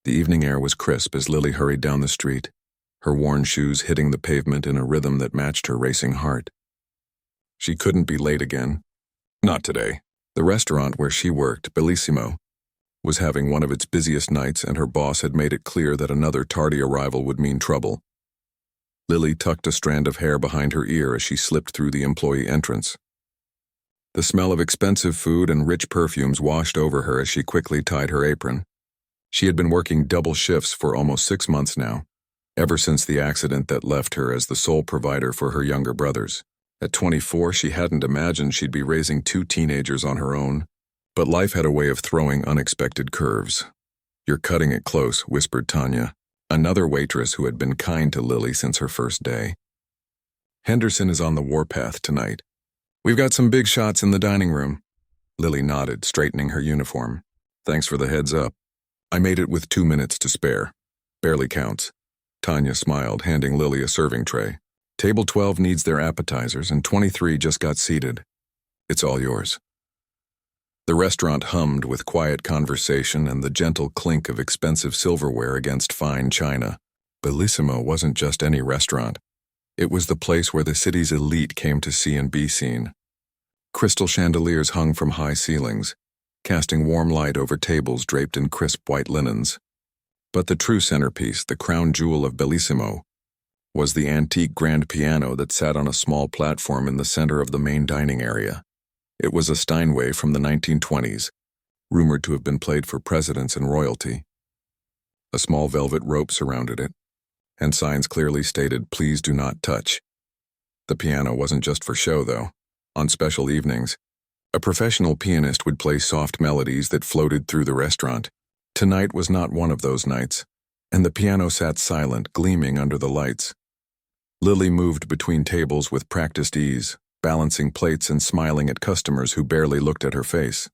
The evening air was crisp as Lily hurried down the street, her worn shoes hitting the pavement in a rhythm that matched her racing heart. She couldn't be late again. Not today. The restaurant where she worked, Bellissimo, was having one of its busiest nights, and her boss had made it clear that another tardy arrival would mean trouble. Lily tucked a strand of hair behind her ear as she slipped through the employee entrance. The smell of expensive food and rich perfumes washed over her as she quickly tied her apron. She had been working double shifts for almost 6 months now, ever since the accident that left her as the sole provider for her younger brothers. At 24, she hadn't imagined she'd be raising 2 teenagers on her own, but life had a way of throwing unexpected curves. "You're cutting it close," whispered Tanya, another waitress who had been kind to Lily since her first day. "Henderson is on the warpath tonight. We've got some big shots in the dining room." Lily nodded, straightening her uniform. "Thanks for the heads up. I made it with 2 minutes to spare. Barely counts." Tanya smiled, handing Lily a serving tray. "Table 12 needs their appetizers, and 23 just got seated. It's all yours." The restaurant hummed with quiet conversation and the gentle clink of expensive silverware against fine china. Bellissimo wasn't just any restaurant. It was the place where the city's elite came to see and be seen. Crystal chandeliers hung from high ceilings, casting warm light over tables draped in crisp white linens. But the true centerpiece, the crown jewel of Bellissimo, was the antique grand piano that sat on a small platform in the center of the main dining area. It was a Steinway from the 1920s, rumored to have been played for presidents and royalty. A small velvet rope surrounded it, and signs clearly stated, "Please do not touch." The piano wasn't just for show, though. On special evenings, a professional pianist would play soft melodies that floated through the restaurant. Tonight was not one of those nights, and the piano sat silent, gleaming under the lights. Lily moved between tables with practiced ease, balancing plates and smiling at customers who barely looked at her face.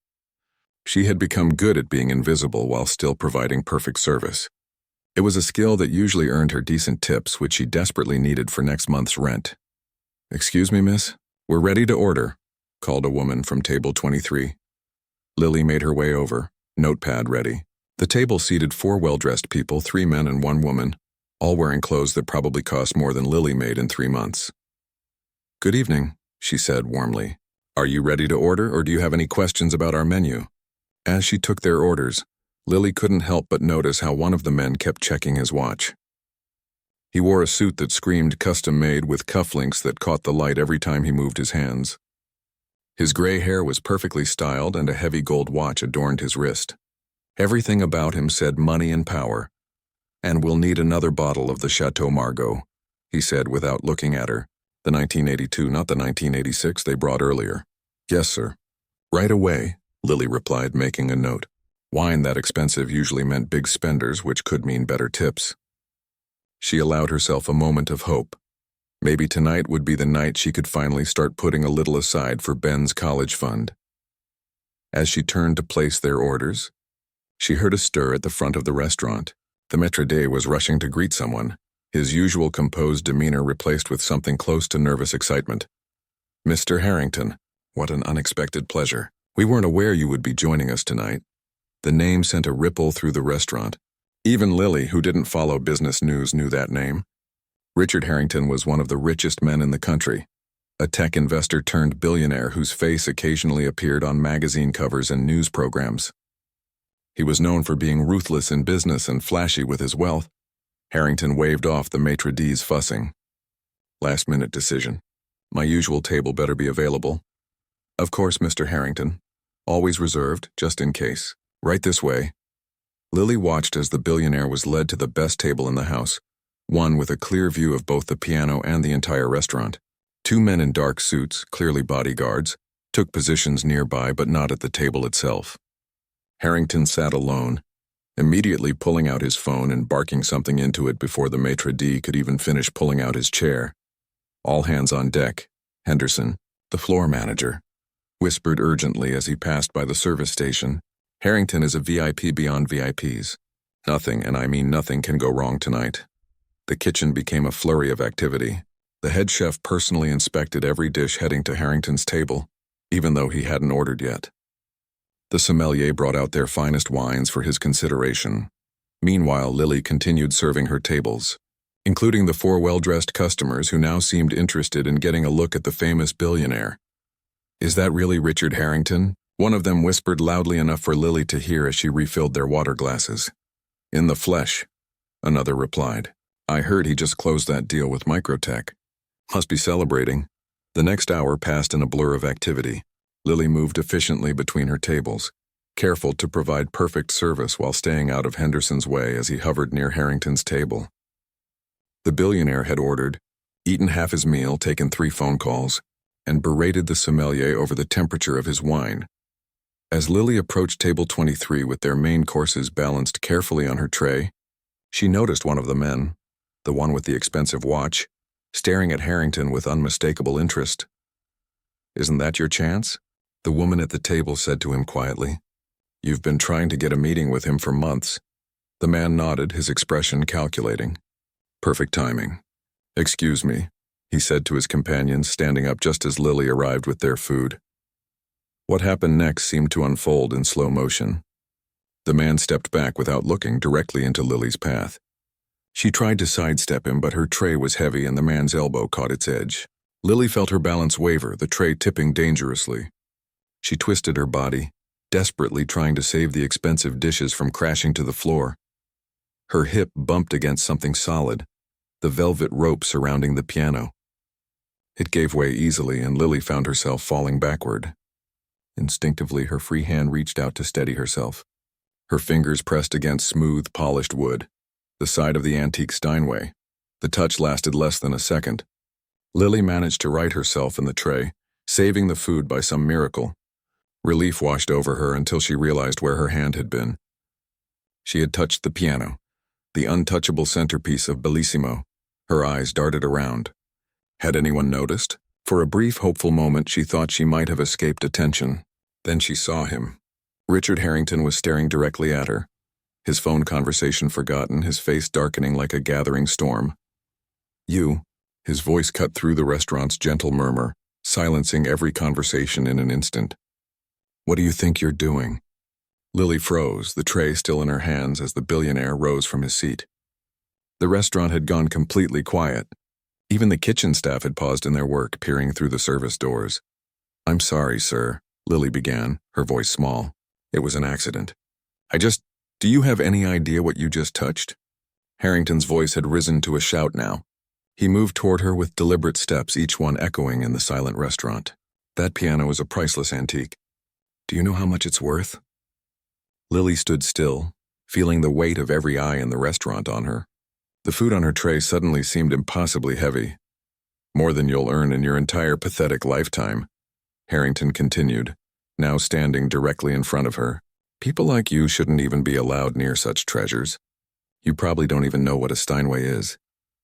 She had become good at being invisible while still providing perfect service. It was a skill that usually earned her decent tips, which she desperately needed for next month's rent. "Excuse me, miss? We're ready to order," called a woman from table 23. Lily made her way over, notepad ready. The table seated 4 well-dressed people, 3 men and 1 woman, all wearing clothes that probably cost more than Lily made in 3 months. "Good evening," she said warmly. "Are you ready to order, or do you have any questions about our menu?" As she took their orders, Lily couldn't help but notice how one of the men kept checking his watch. He wore a suit that screamed custom-made with cufflinks that caught the light every time he moved his hands. His gray hair was perfectly styled, and a heavy gold watch adorned his wrist. Everything about him said money and power. "And we'll need another bottle of the Chateau Margaux," he said without looking at her. "The 1982, not the 1986 they brought earlier." "Yes, sir." "Right away," Lily replied, making a note. Wine that expensive usually meant big spenders, which could mean better tips. She allowed herself a moment of hope. Maybe tonight would be the night she could finally start putting a little aside for Ben's college fund. As she turned to place their orders, she heard a stir at the front of the restaurant. The maître d' was rushing to greet someone, his usual composed demeanor replaced with something close to nervous excitement. "Mr. Harrington, what an unexpected pleasure. We weren't aware you would be joining us tonight." The name sent a ripple through the restaurant. Even Lily, who didn't follow business news, knew that name. Richard Harrington was one of the richest men in the country, a tech investor turned billionaire whose face occasionally appeared on magazine covers and news programs. He was known for being ruthless in business and flashy with his wealth. Harrington waved off the maitre d's fussing. "Last-minute decision. My usual table better be available." "Of course, Mr. Harrington. Always reserved, just in case. Right this way." Lily watched as the billionaire was led to the best table in the house, one with a clear view of both the piano and the entire restaurant. 2 men in dark suits, clearly bodyguards, took positions nearby but not at the table itself. Harrington sat alone, immediately pulling out his phone and barking something into it before the maitre d' could even finish pulling out his chair. "All hands on deck. Henderson, the floor manager, whispered urgently as he passed by the service station. Harrington is a VIP beyond VIPs. Nothing, and I mean nothing, can go wrong tonight." The kitchen became a flurry of activity. The head chef personally inspected every dish heading to Harrington's table, even though he hadn't ordered yet. The sommelier brought out their finest wines for his consideration. Meanwhile, Lily continued serving her tables, including the four well-dressed customers who now seemed interested in getting a look at the famous billionaire. "Is that really Richard Harrington?" One of them whispered loudly enough for Lily to hear as she refilled their water glasses. "In the flesh," another replied. "I heard he just closed that deal with Microtech. Must be celebrating." The next hour passed in a blur of activity. Lily moved efficiently between her tables, careful to provide perfect service while staying out of Henderson's way as he hovered near Harrington's table. The billionaire had ordered, eaten half his meal, taken 3 phone calls, and berated the sommelier over the temperature of his wine. As Lily approached table 23 with their main courses balanced carefully on her tray, she noticed one of the men, the one with the expensive watch, staring at Harrington with unmistakable interest. "Isn't that your chance?" the woman at the table said to him quietly. "You've been trying to get a meeting with him for months." The man nodded, his expression calculating. "Perfect timing." "Excuse me," he said to his companions, standing up just as Lily arrived with their food. What happened next seemed to unfold in slow motion. The man stepped back without looking directly into Lily's path. She tried to sidestep him, but her tray was heavy and the man's elbow caught its edge. Lily felt her balance waver, the tray tipping dangerously. She twisted her body, desperately trying to save the expensive dishes from crashing to the floor. Her hip bumped against something solid, the velvet rope surrounding the piano. It gave way easily and Lily found herself falling backward. Instinctively, her free hand reached out to steady herself. Her fingers pressed against smooth, polished wood, the side of the antique Steinway. The touch lasted less than a second. Lily managed to right herself in the tray, saving the food by some miracle. Relief washed over her until she realized where her hand had been. She had touched the piano, the untouchable centerpiece of Bellissimo. Her eyes darted around. Had anyone noticed? For a brief, hopeful moment, she thought she might have escaped attention. Then she saw him. Richard Harrington was staring directly at her, his phone conversation forgotten, his face darkening like a gathering storm. "You," his voice cut through the restaurant's gentle murmur, silencing every conversation in an instant. "What do you think you're doing?" Lily froze, the tray still in her hands as the billionaire rose from his seat. The restaurant had gone completely quiet. Even the kitchen staff had paused in their work, peering through the service doors. "I'm sorry, sir," Lily began, her voice small. "It was an accident. Do you have any idea what you just touched?" Harrington's voice had risen to a shout now. He moved toward her with deliberate steps, each one echoing in the silent restaurant. "That piano is a priceless antique. Do you know how much it's worth?" Lily stood still, feeling the weight of every eye in the restaurant on her. The food on her tray suddenly seemed impossibly heavy. "More than you'll earn in your entire pathetic lifetime," Harrington continued, now standing directly in front of her. "People like you shouldn't even be allowed near such treasures. You probably don't even know what a Steinway is."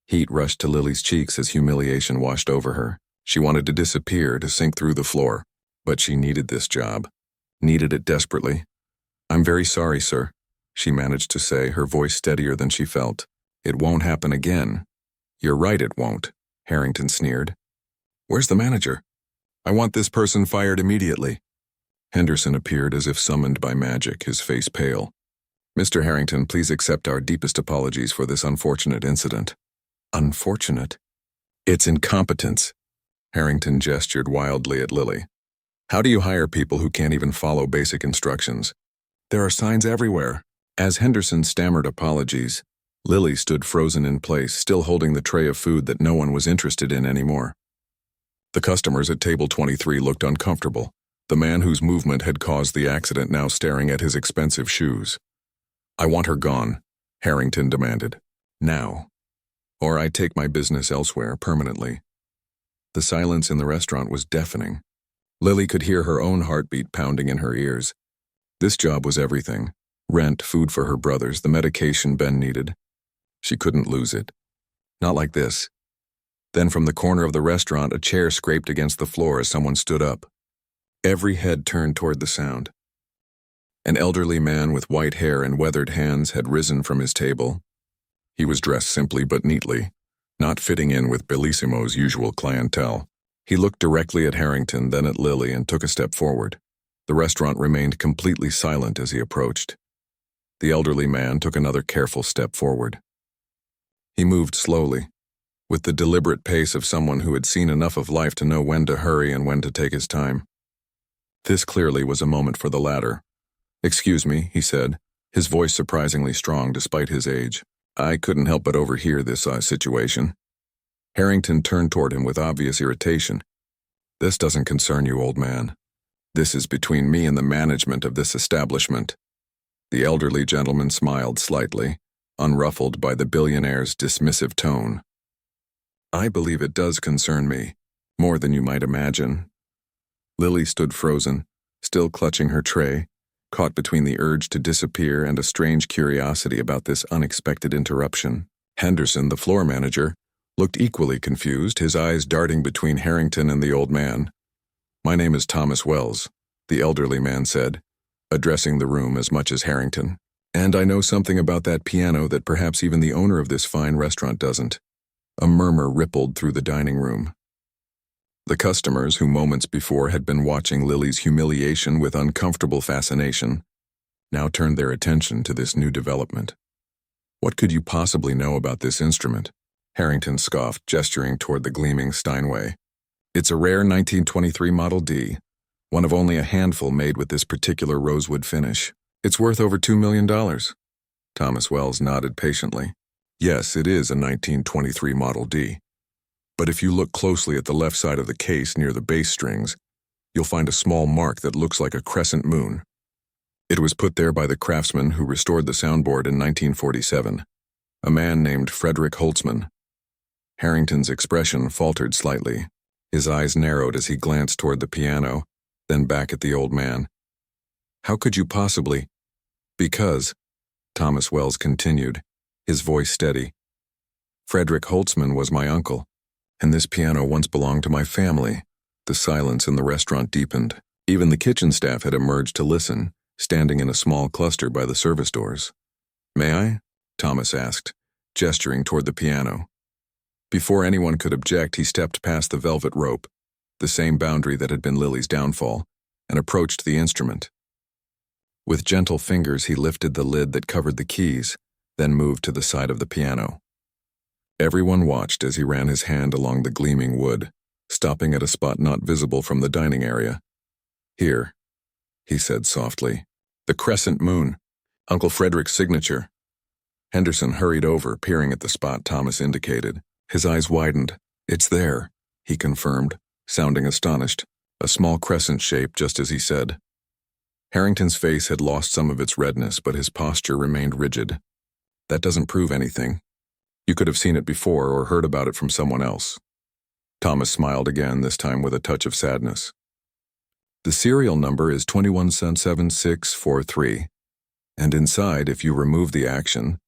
Heat rushed to Lily's cheeks as humiliation washed over her. She wanted to disappear, to sink through the floor. But she needed this job. Needed it desperately. "I'm very sorry, sir," she managed to say, her voice steadier than she felt. "It won't happen again." "You're right, it won't," Harrington sneered. "Where's the manager? I want this person fired immediately." Henderson appeared as if summoned by magic, his face pale. "Mr. Harrington, please accept our deepest apologies for this unfortunate incident." "Unfortunate?" "It's incompetence." Harrington gestured wildly at Lily. "How do you hire people who can't even follow basic instructions? There are signs everywhere." As Henderson stammered apologies, Lily stood frozen in place, still holding the tray of food that no one was interested in anymore. The customers at table 23 looked uncomfortable, the man whose movement had caused the accident now staring at his expensive shoes. "I want her gone," Harrington demanded. "Now. Or I take my business elsewhere permanently." The silence in the restaurant was deafening. Lily could hear her own heartbeat pounding in her ears. This job was everything. Rent, food for her brothers, the medication Ben needed. She couldn't lose it. Not like this. Then from the corner of the restaurant, a chair scraped against the floor as someone stood up. Every head turned toward the sound. An elderly man with white hair and weathered hands had risen from his table. He was dressed simply but neatly, not fitting in with Bellissimo's usual clientele. He looked directly at Harrington, then at Lily, and took a step forward. The restaurant remained completely silent as he approached. The elderly man took another careful step forward. He moved slowly, with the deliberate pace of someone who had seen enough of life to know when to hurry and when to take his time. This clearly was a moment for the latter. "Excuse me," he said, his voice surprisingly strong despite his age. "I couldn't help but overhear this situation." Harrington turned toward him with obvious irritation. "This doesn't concern you, old man. This is between me and the management of this establishment." The elderly gentleman smiled slightly, unruffled by the billionaire's dismissive tone. "I believe it does concern me, more than you might imagine." Lily stood frozen, still clutching her tray, caught between the urge to disappear and a strange curiosity about this unexpected interruption. Henderson, the floor manager, looked equally confused, his eyes darting between Harrington and the old man. "My name is Thomas Wells," the elderly man said, addressing the room as much as Harrington. "And I know something about that piano that perhaps even the owner of this fine restaurant doesn't." A murmur rippled through the dining room. The customers, who moments before had been watching Lily's humiliation with uncomfortable fascination, now turned their attention to this new development. "What could you possibly know about this instrument?" Harrington scoffed, gesturing toward the gleaming Steinway. "It's a rare 1923 Model D, one of only a handful made with this particular rosewood finish. It's worth over $2 million. Thomas Wells nodded patiently. "Yes, it is a 1923 Model D. But if you look closely at the left side of the case near the bass strings, you'll find a small mark that looks like a crescent moon. It was put there by the craftsman who restored the soundboard in 1947, a man named Frederick Holtzman." Harrington's expression faltered slightly. His eyes narrowed as he glanced toward the piano, then back at the old man. "How could you possibly—" "Because," Thomas Wells continued, his voice steady, "Frederick Holtzman was my uncle, and this piano once belonged to my family." The silence in the restaurant deepened. Even the kitchen staff had emerged to listen, standing in a small cluster by the service doors. "May I?" Thomas asked, gesturing toward the piano. Before anyone could object, he stepped past the velvet rope, the same boundary that had been Lily's downfall, and approached the instrument. With gentle fingers, he lifted the lid that covered the keys, then moved to the side of the piano. Everyone watched as he ran his hand along the gleaming wood, stopping at a spot not visible from the dining area. "Here," he said softly. "The crescent moon, Uncle Frederick's signature." Henderson hurried over, peering at the spot Thomas indicated. His eyes widened. "It's there," he confirmed, sounding astonished. A small crescent shape, just as he said. Harrington's face had lost some of its redness, but his posture remained rigid. "That doesn't prove anything. You could have seen it before or heard about it from someone else." Thomas smiled again, this time with a touch of sadness. "The serial number is 217643, and inside, if you remove the action,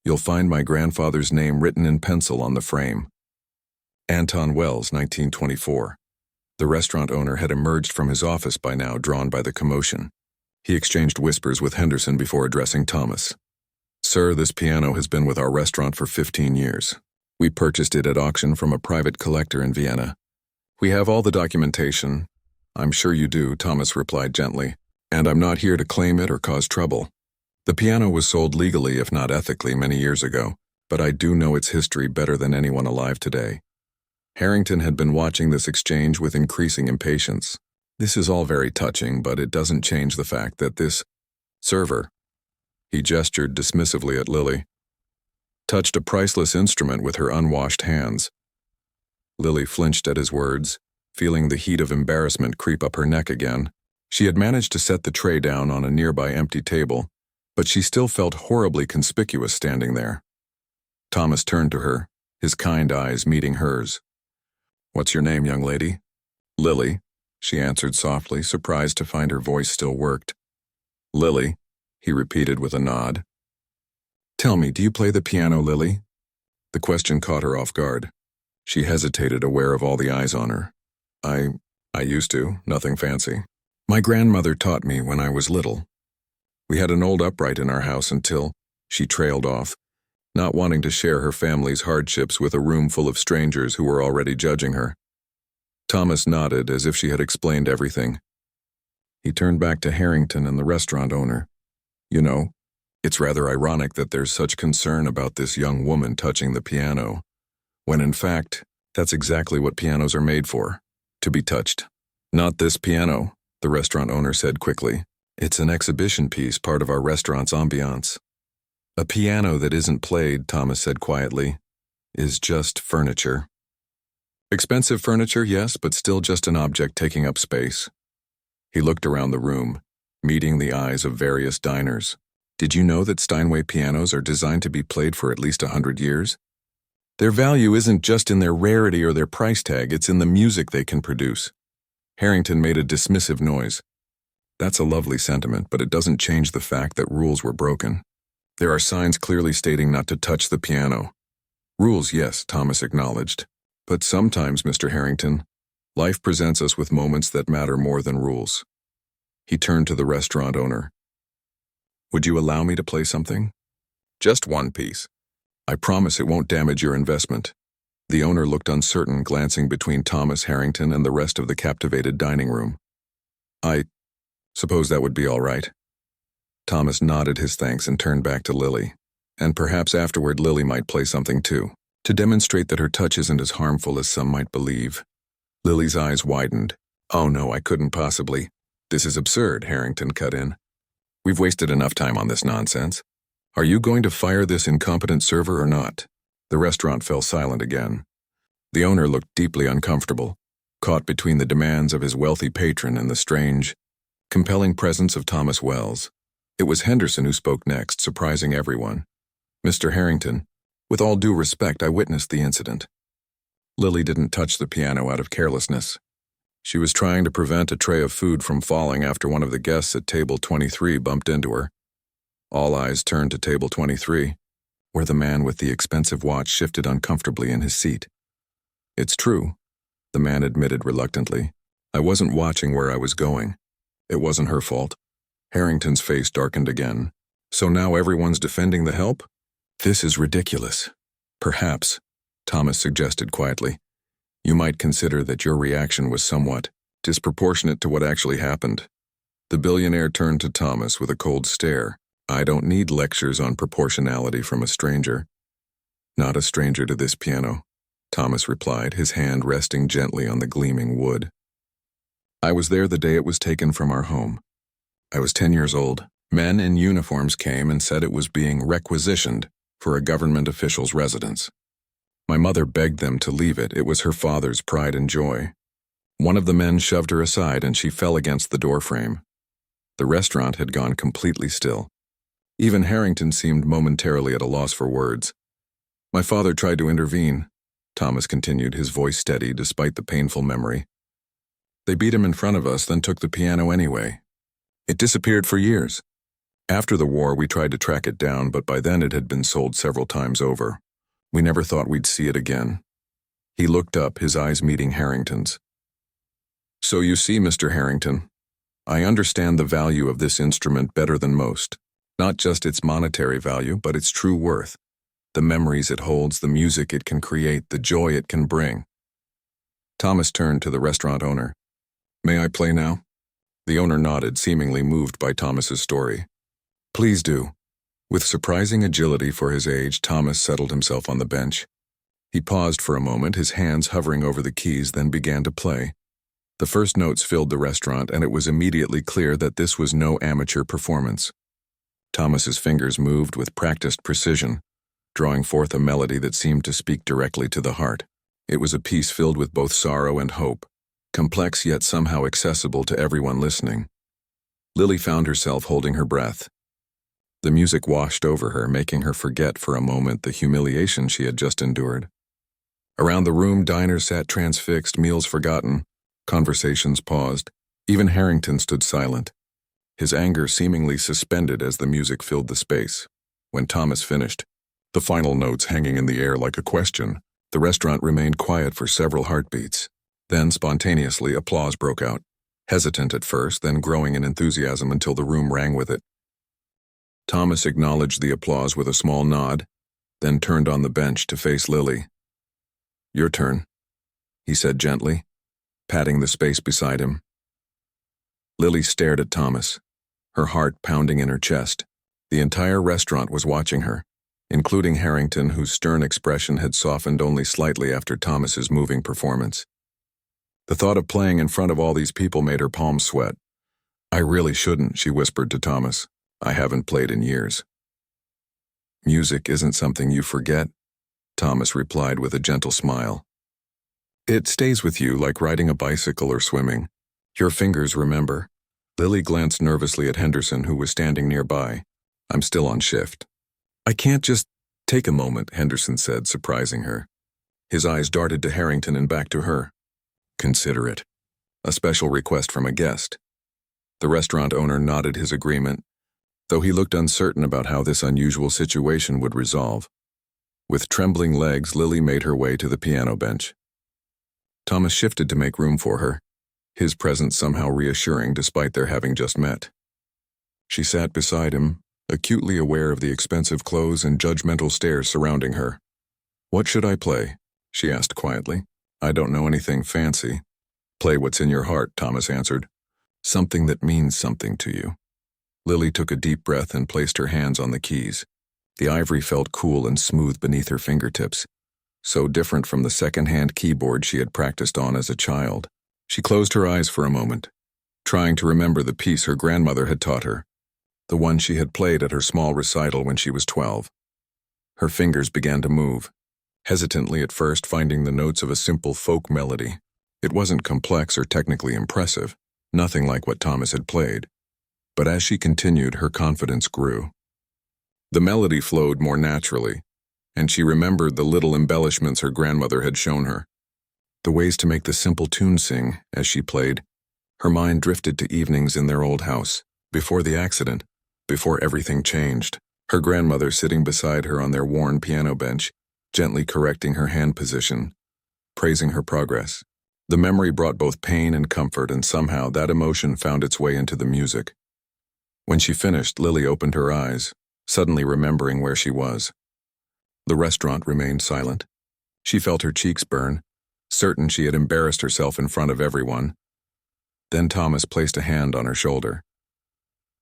you'll find my grandfather's name written in pencil on the frame. Anton Wells, 1924. The restaurant owner had emerged from his office by now, drawn by the commotion. He exchanged whispers with Henderson before addressing Thomas. "Sir, this piano has been with our restaurant for 15 years. We purchased it at auction from a private collector in Vienna. We have all the documentation." "I'm sure you do," Thomas replied gently, "and I'm not here to claim it or cause trouble. The piano was sold legally, if not ethically, many years ago, but I do know its history better than anyone alive today." Harrington had been watching this exchange with increasing impatience. "This is all very touching, but it doesn't change the fact that this server," he gestured dismissively at Lily, "touched a priceless instrument with her unwashed hands." Lily flinched at his words, feeling the heat of embarrassment creep up her neck again. She had managed to set the tray down on a nearby empty table, but she still felt horribly conspicuous standing there. Thomas turned to her, his kind eyes meeting hers. "What's your name, young lady?" "Lily," she answered softly, surprised to find her voice still worked. "Lily," he repeated with a nod. "Tell me, do you play the piano, Lily?" The question caught her off guard. She hesitated, aware of all the eyes on her. I used to, nothing fancy. My grandmother taught me when I was little. We had an old upright in our house until," she trailed off, not wanting to share her family's hardships with a room full of strangers who were already judging her. Thomas nodded as if she had explained everything. He turned back to Harrington and the restaurant owner. "You know, It's rather ironic that there's such concern about this young woman touching the piano, when in fact, that's exactly what pianos are made for, to be touched. Not this piano, the restaurant owner said quickly. It's an exhibition piece, part of our restaurant's ambiance. A piano that isn't played, Thomas said quietly, is just furniture. Expensive furniture, yes, but still just an object taking up space. He looked around the room, meeting the eyes of various diners. Did you know that Steinway pianos are designed to be played for at least 100 years? Their value isn't just in their rarity or their price tag, it's in the music they can produce. Harrington made a dismissive noise. That's a lovely sentiment, but it doesn't change the fact that rules were broken. There are signs clearly stating not to touch the piano. Rules, yes, Thomas acknowledged. But sometimes, Mr. Harrington, life presents us with moments that matter more than rules. He turned to the restaurant owner. Would you allow me to play something? Just one piece. I promise it won't damage your investment. The owner looked uncertain, glancing between Thomas Harrington and the rest of the captivated dining room. I suppose that would be all right. Thomas nodded his thanks and turned back to Lily. And perhaps afterward Lily might play something too, to demonstrate that her touch isn't as harmful as some might believe. Lily's eyes widened. Oh no, I couldn't possibly. This is absurd, Harrington cut in. We've wasted enough time on this nonsense. Are you going to fire this incompetent server or not? The restaurant fell silent again. The owner looked deeply uncomfortable, caught between the demands of his wealthy patron and the strange, compelling presence of Thomas Wells. It was Henderson who spoke next, surprising everyone. Mr. Harrington, with all due respect, I witnessed the incident. Lily didn't touch the piano out of carelessness. She was trying to prevent a tray of food from falling after one of the guests at table 23 bumped into her. All eyes turned to table 23, where the man with the expensive watch shifted uncomfortably in his seat. It's true, the man admitted reluctantly. I wasn't watching where I was going. It wasn't her fault. Harrington's face darkened again. So now everyone's defending the help? This is ridiculous. Perhaps, Thomas suggested quietly, you might consider that your reaction was somewhat disproportionate to what actually happened. The billionaire turned to Thomas with a cold stare. I don't need lectures on proportionality from a stranger. Not a stranger to this piano, Thomas replied, his hand resting gently on the gleaming wood. I was there the day it was taken from our home. I was 10 years old. Men in uniforms came and said it was being requisitioned for a government official's residence. My mother begged them to leave it. It was her father's pride and joy. One of the men shoved her aside and she fell against the doorframe. The restaurant had gone completely still. Even Harrington seemed momentarily at a loss for words. My father tried to intervene, Thomas continued, his voice steady despite the painful memory. They beat him in front of us, then took the piano anyway. It disappeared for years. After the war, we tried to track it down, but by then it had been sold several times over. We never thought we'd see it again. He looked up, his eyes meeting Harrington's. So you see, Mr. Harrington, I understand the value of this instrument better than most. Not just its monetary value, but its true worth. The memories it holds, the music it can create, the joy it can bring. Thomas turned to the restaurant owner. May I play now? The owner nodded, seemingly moved by Thomas's story. Please do. With surprising agility for his age, Thomas settled himself on the bench. He paused for a moment, his hands hovering over the keys, then began to play. The first notes filled the restaurant, and it was immediately clear that this was no amateur performance. Thomas's fingers moved with practiced precision, drawing forth a melody that seemed to speak directly to the heart. It was a piece filled with both sorrow and hope, complex yet somehow accessible to everyone listening. Lily found herself holding her breath. The music washed over her, making her forget for a moment the humiliation she had just endured. Around the room, diners sat transfixed, meals forgotten, conversations paused. Even Harrington stood silent, his anger seemingly suspended as the music filled the space. When Thomas finished, the final notes hanging in the air like a question, the restaurant remained quiet for several heartbeats. Then, spontaneously, applause broke out, hesitant at first, then growing in enthusiasm until the room rang with it. Thomas acknowledged the applause with a small nod, then turned on the bench to face Lily. Your turn, he said gently, patting the space beside him. Lily stared at Thomas, her heart pounding in her chest. The entire restaurant was watching her, including Harrington, whose stern expression had softened only slightly after Thomas's moving performance. The thought of playing in front of all these people made her palms sweat. "I really shouldn't," she whispered to Thomas. "I haven't played in years." "Music isn't something you forget," Thomas replied with a gentle smile. "It stays with you like riding a bicycle or swimming. Your fingers remember." Lily glanced nervously at Henderson, who was standing nearby. "I'm still on shift." "I can't just take a moment," Henderson said, surprising her. His eyes darted to Harrington and back to her. "Consider it. A special request from a guest." The restaurant owner nodded his agreement, though he looked uncertain about how this unusual situation would resolve. With trembling legs, Lily made her way to the piano bench. Thomas shifted to make room for her, his presence somehow reassuring despite their having just met. She sat beside him, acutely aware of the expensive clothes and judgmental stares surrounding her. "What should I play?" she asked quietly. "I don't know anything fancy." "Play what's in your heart," Thomas answered. "Something that means something to you." Lily took a deep breath and placed her hands on the keys. The ivory felt cool and smooth beneath her fingertips, so different from the second-hand keyboard she had practiced on as a child. She closed her eyes for a moment, trying to remember the piece her grandmother had taught her, the one she had played at her small recital when she was 12. Her fingers began to move, hesitantly at first, finding the notes of a simple folk melody. It wasn't complex or technically impressive, nothing like what Thomas had played. But as she continued, her confidence grew. The melody flowed more naturally, and she remembered the little embellishments her grandmother had shown her. The ways to make the simple tune sing as she played. Her mind drifted to evenings in their old house, before the accident, before everything changed. Her grandmother sitting beside her on their worn piano bench, gently correcting her hand position, praising her progress. The memory brought both pain and comfort, and somehow that emotion found its way into the music. When she finished, Lily opened her eyes, suddenly remembering where she was. The restaurant remained silent. She felt her cheeks burn, certain she had embarrassed herself in front of everyone. Then Thomas placed a hand on her shoulder.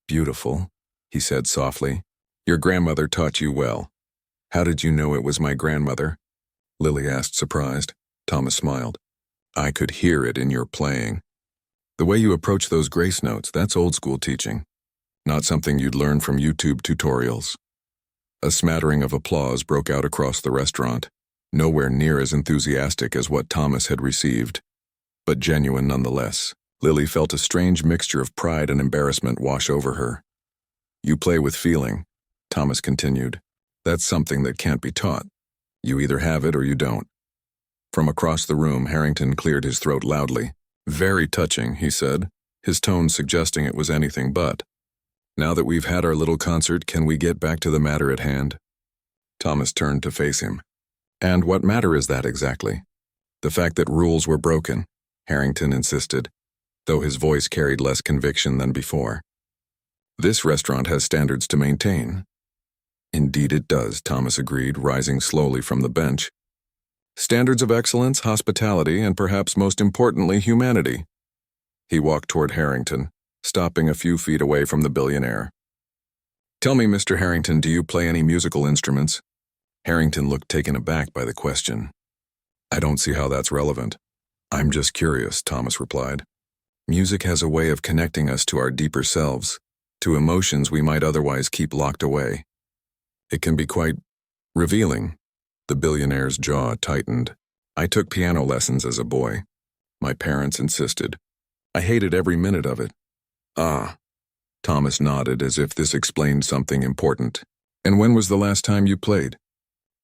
"Beautiful," he said softly. "Your grandmother taught you well." "How did you know it was my grandmother?" Lily asked, surprised. Thomas smiled. "I could hear it in your playing. The way you approach those grace notes, that's old-school teaching. Not something you'd learn from YouTube tutorials." A smattering of applause broke out across the restaurant, nowhere near as enthusiastic as what Thomas had received, but genuine nonetheless. Lily felt a strange mixture of pride and embarrassment wash over her. "You play with feeling," Thomas continued. "That's something that can't be taught. You either have it or you don't." From across the room, Harrington cleared his throat loudly. "Very touching," he said, his tone suggesting it was anything but. "Now that we've had our little concert, can we get back to the matter at hand?" Thomas turned to face him. "And what matter is that exactly?" "The fact that rules were broken," Harrington insisted, though his voice carried less conviction than before. "This restaurant has standards to maintain." "Indeed it does," Thomas agreed, rising slowly from the bench. "Standards of excellence, hospitality, and perhaps most importantly, humanity." He walked toward Harrington, stopping a few feet away from the billionaire. "Tell me, Mr. Harrington, do you play any musical instruments?" Harrington looked taken aback by the question. "I don't see how that's relevant." "I'm just curious," Thomas replied. "Music has a way of connecting us to our deeper selves, to emotions we might otherwise keep locked away. It can be quite revealing." The billionaire's jaw tightened. "I took piano lessons as a boy. My parents insisted. I hated every minute of it." "Ah." Thomas nodded as if this explained something important. "And when was the last time you played?"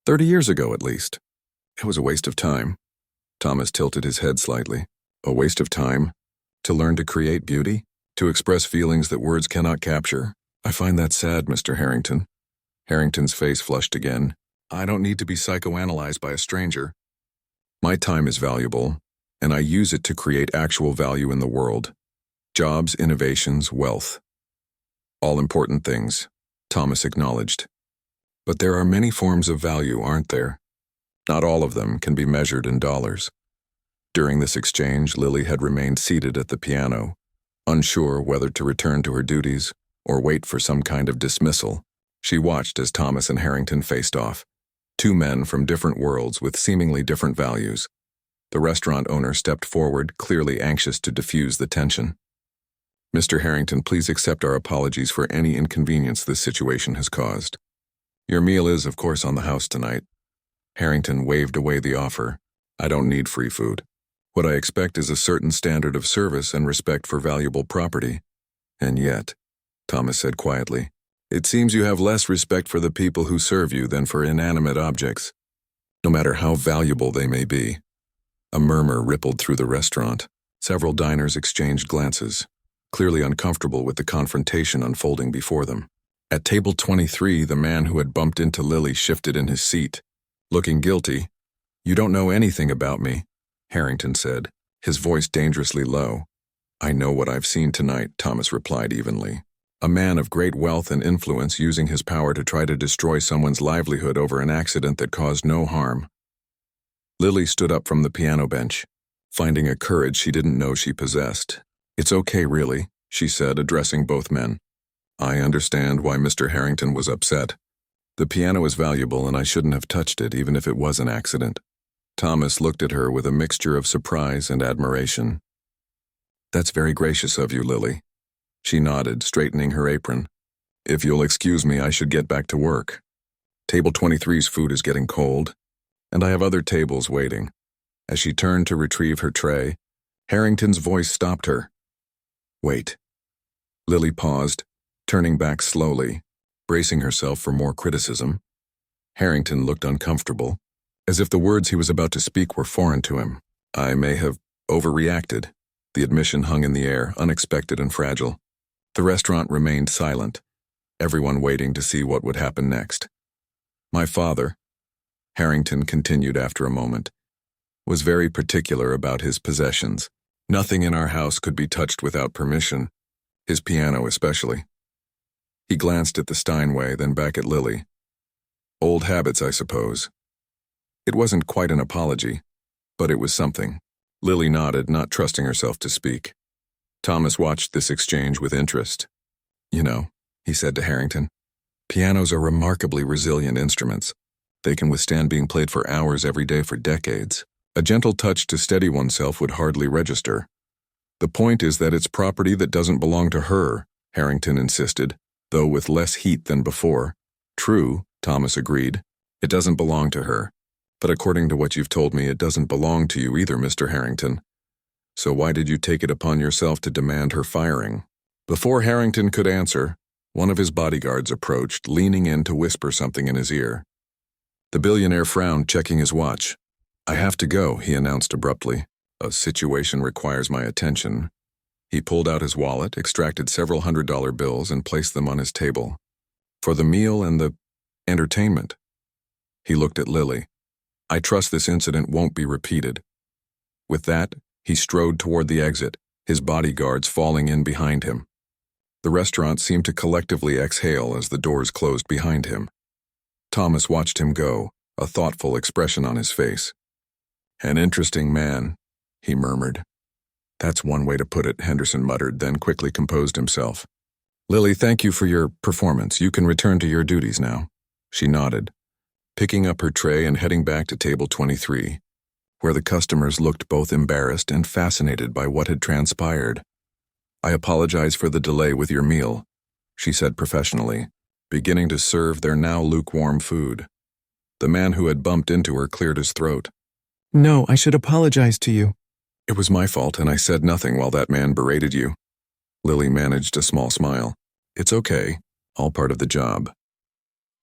30 years ago, at least." "It was a waste of time." Thomas tilted his head slightly. "A waste of time? To learn to create beauty? To express feelings that words cannot capture? I find that sad, Mr. Harrington." Harrington's face flushed again. "I don't need to be psychoanalyzed by a stranger. My time is valuable, and I use it to create actual value in the world. Jobs, innovations, wealth. All important things," Thomas acknowledged. "But there are many forms of value, aren't there? Not all of them can be measured in dollars." During this exchange, Lily had remained seated at the piano, unsure whether to return to her duties or wait for some kind of dismissal. She watched as Thomas and Harrington faced off. Two men from different worlds with seemingly different values. The restaurant owner stepped forward, clearly anxious to diffuse the tension. "Mr. Harrington, please accept our apologies for any inconvenience this situation has caused. Your meal is, of course, on the house tonight." Harrington waved away the offer. "I don't need free food. What I expect is a certain standard of service and respect for valuable property." "And yet," Thomas said quietly, "it seems you have less respect for the people who serve you than for inanimate objects, no matter how valuable they may be." A murmur rippled through the restaurant. Several diners exchanged glances, clearly uncomfortable with the confrontation unfolding before them. At table 23, the man who had bumped into Lily shifted in his seat. Looking guilty, "You don't know anything about me," Harrington said, his voice dangerously low. "I know what I've seen tonight," Thomas replied evenly. "A man of great wealth and influence using his power to try to destroy someone's livelihood over an accident that caused no harm." Lily stood up from the piano bench, finding a courage she didn't know she possessed. "It's okay, really," she said, addressing both men. "I understand why Mr. Harrington was upset. The piano is valuable and I shouldn't have touched it even if it was an accident." Thomas looked at her with a mixture of surprise and admiration. "That's very gracious of you, Lily." She nodded, straightening her apron. "If you'll excuse me, I should get back to work. Table 23's food is getting cold, and I have other tables waiting." As she turned to retrieve her tray, Harrington's voice stopped her. "Wait." Lily paused, turning back slowly, bracing herself for more criticism. Harrington looked uncomfortable, as if the words he was about to speak were foreign to him. "I may have overreacted." The admission hung in the air, unexpected and fragile. The restaurant remained silent, everyone waiting to see what would happen next. "My father," Harrington continued after a moment, "was very particular about his possessions. Nothing in our house could be touched without permission, his piano especially." He glanced at the Steinway, then back at Lily. "Old habits, I suppose." It wasn't quite an apology, but it was something. Lily nodded, not trusting herself to speak. Thomas watched this exchange with interest. "You know," he said to Harrington, "pianos are remarkably resilient instruments. They can withstand being played for hours every day for decades. A gentle touch to steady oneself would hardly register. The point is that it's property that doesn't belong to her," Harrington insisted, though with less heat than before. "True," Thomas agreed. "It doesn't belong to her. But according to what you've told me, it doesn't belong to you either, Mr. Harrington. So why did you take it upon yourself to demand her firing?" Before Harrington could answer, one of his bodyguards approached, leaning in to whisper something in his ear. The billionaire frowned, checking his watch. "I have to go," he announced abruptly. "A situation requires my attention." He pulled out his wallet, extracted several $100 bills, and placed them on his table. "For the meal and the entertainment." He looked at Lily. "I trust this incident won't be repeated." With that, he strode toward the exit, his bodyguards falling in behind him. The restaurant seemed to collectively exhale as the doors closed behind him. Thomas watched him go, a thoughtful expression on his face. "An interesting man," he murmured. "That's one way to put it," Henderson muttered, then quickly composed himself. "Lily, thank you for your performance. You can return to your duties now." She nodded, picking up her tray and heading back to table 23, where the customers looked both embarrassed and fascinated by what had transpired. "I apologize for the delay with your meal," she said professionally, beginning to serve their now lukewarm food. The man who had bumped into her cleared his throat. "No, I should apologize to you." "It was my fault, and I said nothing while that man berated you." Lily managed a small smile. "It's okay, all part of the job."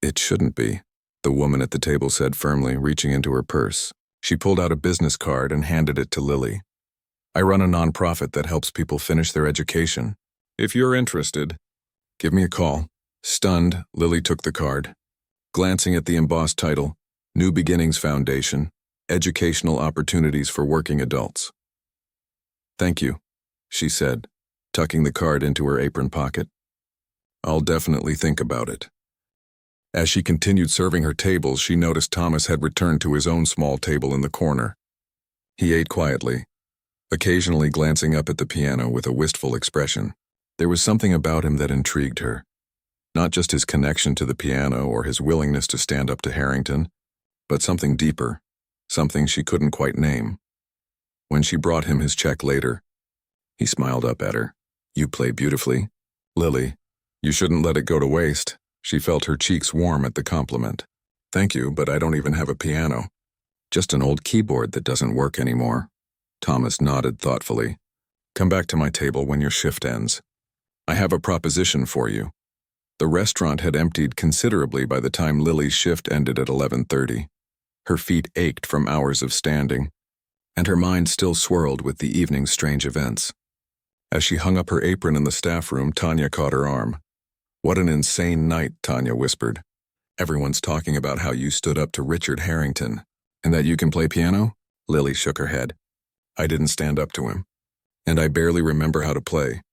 "It shouldn't be," the woman at the table said firmly, reaching into her purse. She pulled out a business card and handed it to Lily. "I run a nonprofit that helps people finish their education. If you're interested, give me a call." Stunned, Lily took the card. Glancing at the embossed title, New Beginnings Foundation, Educational Opportunities for Working Adults. "Thank you," she said, tucking the card into her apron pocket. "I'll definitely think about it." As she continued serving her tables, she noticed Thomas had returned to his own small table in the corner. He ate quietly, occasionally glancing up at the piano with a wistful expression. There was something about him that intrigued her. Not just his connection to the piano or his willingness to stand up to Harrington, but something deeper, something she couldn't quite name. When she brought him his check later, he smiled up at her. "You play beautifully, Lily. You shouldn't let it go to waste." She felt her cheeks warm at the compliment. "Thank you, but I don't even have a piano. Just an old keyboard that doesn't work anymore." Thomas nodded thoughtfully. "Come back to my table when your shift ends. I have a proposition for you." The restaurant had emptied considerably by the time Lily's shift ended at 11:30. Her feet ached from hours of standing, and her mind still swirled with the evening's strange events. As she hung up her apron in the staff room, Tanya caught her arm. "What an insane night," Tanya whispered. "Everyone's talking about how you stood up to Richard Harrington, and that you can play piano?" Lily shook her head. "I didn't stand up to him, and I barely remember how to play."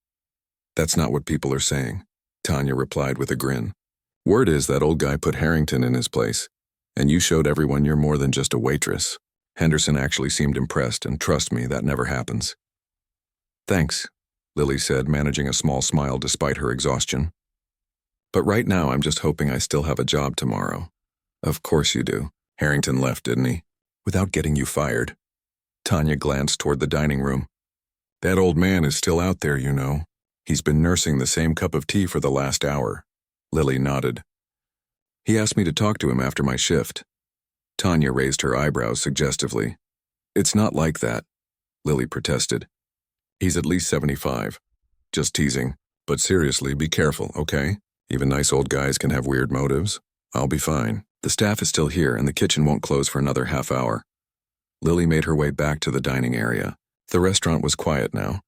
"That's not what people are saying," Tanya replied with a grin. "Word is that old guy put Harrington in his place, and you showed everyone you're more than just a waitress. Henderson actually seemed impressed, and trust me, that never happens." "Thanks," Lily said, managing a small smile despite her exhaustion. "But right now I'm just hoping I still have a job tomorrow." "Of course you do. Harrington left, didn't he? Without getting you fired." Tanya glanced toward the dining room. "That old man is still out there, you know. He's been nursing the same cup of tea for the last hour." Lily nodded. "He asked me to talk to him after my shift." Tanya raised her eyebrows suggestively. "It's not like that," Lily protested. "He's at least 75. Just teasing. But seriously, be careful, okay? Even nice old guys can have weird motives. I'll be fine. The staff is still here, and the kitchen won't close for another half hour." Lily made her way back to the dining area. The restaurant was quiet now,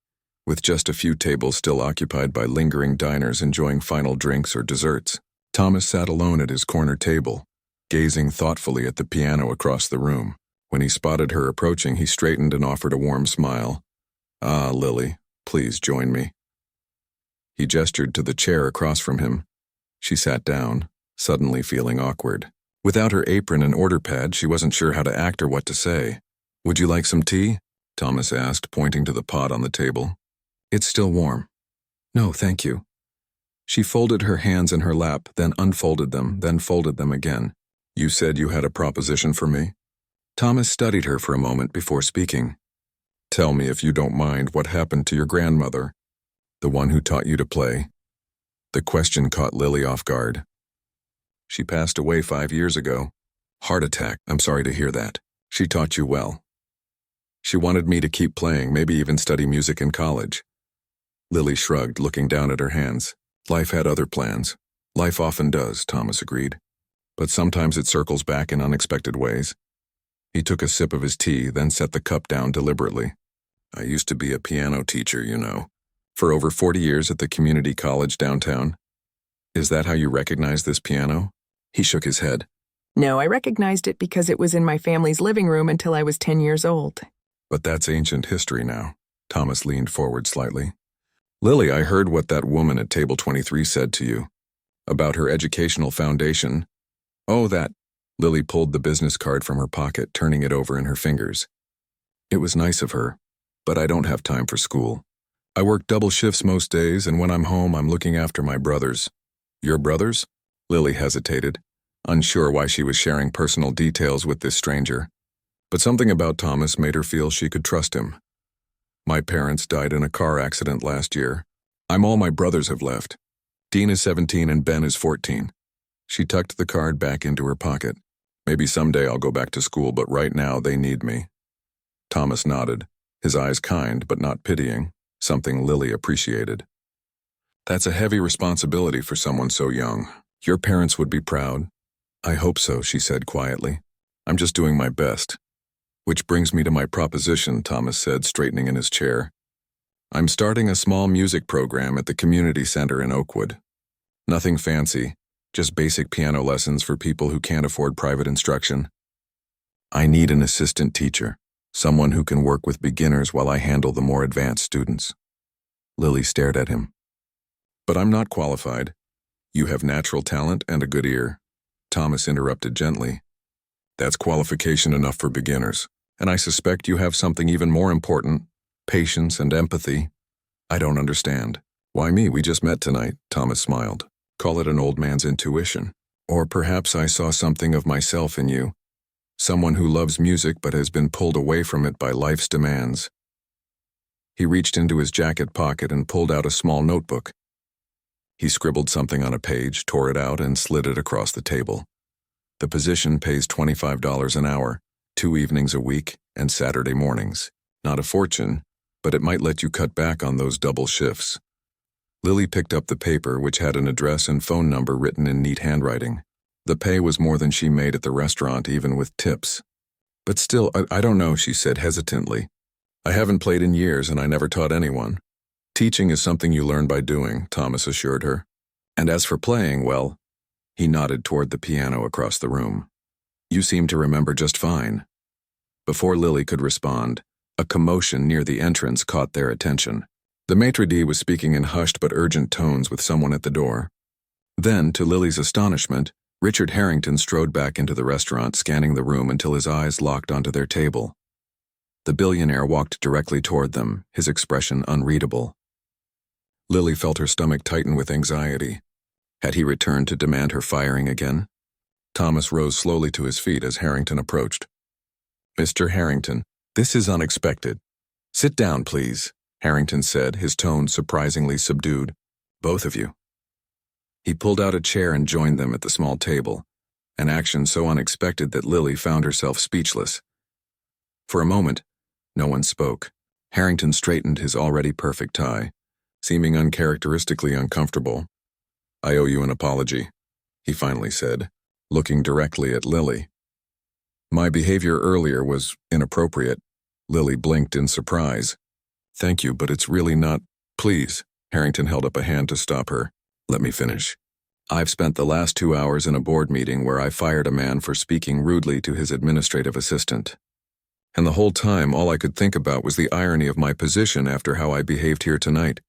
with just a few tables still occupied by lingering diners enjoying final drinks or desserts. Thomas sat alone at his corner table, gazing thoughtfully at the piano across the room. When he spotted her approaching, he straightened and offered a warm smile. "Ah, Lily, please join me." He gestured to the chair across from him. She sat down, suddenly feeling awkward. Without her apron and order pad, she wasn't sure how to act or what to say. "Would you like some tea?" Thomas asked, pointing to the pot on the table. "It's still warm." "No, thank you." She folded her hands in her lap, then unfolded them, then folded them again. "You said you had a proposition for me?" Thomas studied her for a moment before speaking. "Tell me, if you don't mind, what happened to your grandmother, the one who taught you to play?" The question caught Lily off guard. "She passed away 5 years ago. Heart attack. I'm sorry to hear that. She taught you well. She wanted me to keep playing, maybe even study music in college." Lily shrugged, looking down at her hands. "Life had other plans." "Life often does," Thomas agreed. "But sometimes it circles back in unexpected ways." He took a sip of his tea, then set the cup down deliberately. "I used to be a piano teacher, you know, for over 40 years at the community college downtown." "Is that how you recognize this piano?" He shook his head. "No, I recognized it because it was in my family's living room until I was 10 years old." "But that's ancient history now." Thomas leaned forward slightly. "Lily, I heard what that woman at table 23 said to you about her educational foundation." "Oh, that." Lily pulled the business card from her pocket, turning it over in her fingers. "It was nice of her, but I don't have time for school. I work double shifts most days, and when I'm home, I'm looking after my brothers." "Your brothers?" Lily hesitated, unsure why she was sharing personal details with this stranger. But something about Thomas made her feel she could trust him. "My parents died in a car accident last year. I'm all my brothers have left. Dean is 17 and Ben is 14. She tucked the card back into her pocket. "Maybe someday I'll go back to school, but right now they need me." Thomas nodded, his eyes kind but not pitying, something Lily appreciated. "That's a heavy responsibility for someone so young. Your parents would be proud." "I hope so," she said quietly. "I'm just doing my best." "Which brings me to my proposition," Thomas said, straightening in his chair. "I'm starting a small music program at the community center in Oakwood. Nothing fancy, just basic piano lessons for people who can't afford private instruction. I need an assistant teacher, someone who can work with beginners while I handle the more advanced students." Lily stared at him. "But I'm not qualified. You have natural talent and a good ear." Thomas interrupted gently. "That's qualification enough for beginners, and I suspect you have something even more important, patience and empathy." "I don't understand." "Why me? We just met tonight," Thomas smiled. Call it an old man's intuition. Or perhaps I saw something of myself in you. Someone who loves music but has been pulled away from it by life's demands. He reached into his jacket pocket and pulled out a small notebook. He scribbled something on a page, tore it out, and slid it across the table. The position pays $25 an hour, 2 evenings a week, and Saturday mornings. Not a fortune, but it might let you cut back on those double shifts. Lily picked up the paper, which had an address and phone number written in neat handwriting. The pay was more than she made at the restaurant, even with tips. But still, I don't know, she said hesitantly. I haven't played in years, and I never taught anyone. Teaching is something you learn by doing, Thomas assured her. And as for playing, well, he nodded toward the piano across the room. You seem to remember just fine. Before Lily could respond, a commotion near the entrance caught their attention. The maitre d' was speaking in hushed but urgent tones with someone at the door. Then, to Lily's astonishment, Richard Harrington strode back into the restaurant, scanning the room until his eyes locked onto their table. The billionaire walked directly toward them, his expression unreadable. Lily felt her stomach tighten with anxiety. Had he returned to demand her firing again? Thomas rose slowly to his feet as Harrington approached. Mr. Harrington, this is unexpected. Sit down, please, Harrington said, his tone surprisingly subdued. Both of you. He pulled out a chair and joined them at the small table, an action so unexpected that Lily found herself speechless. For a moment, no one spoke. Harrington straightened his already perfect tie, seeming uncharacteristically uncomfortable. I owe you an apology, he finally said, looking directly at Lily. My behavior earlier was inappropriate. Lily blinked in surprise. Thank you, but it's really not. Please, Harrington held up a hand to stop her. Let me finish. I've spent the last 2 hours in a board meeting where I fired a man for speaking rudely to his administrative assistant. And the whole time, all I could think about was the irony of my position after how I behaved here tonight.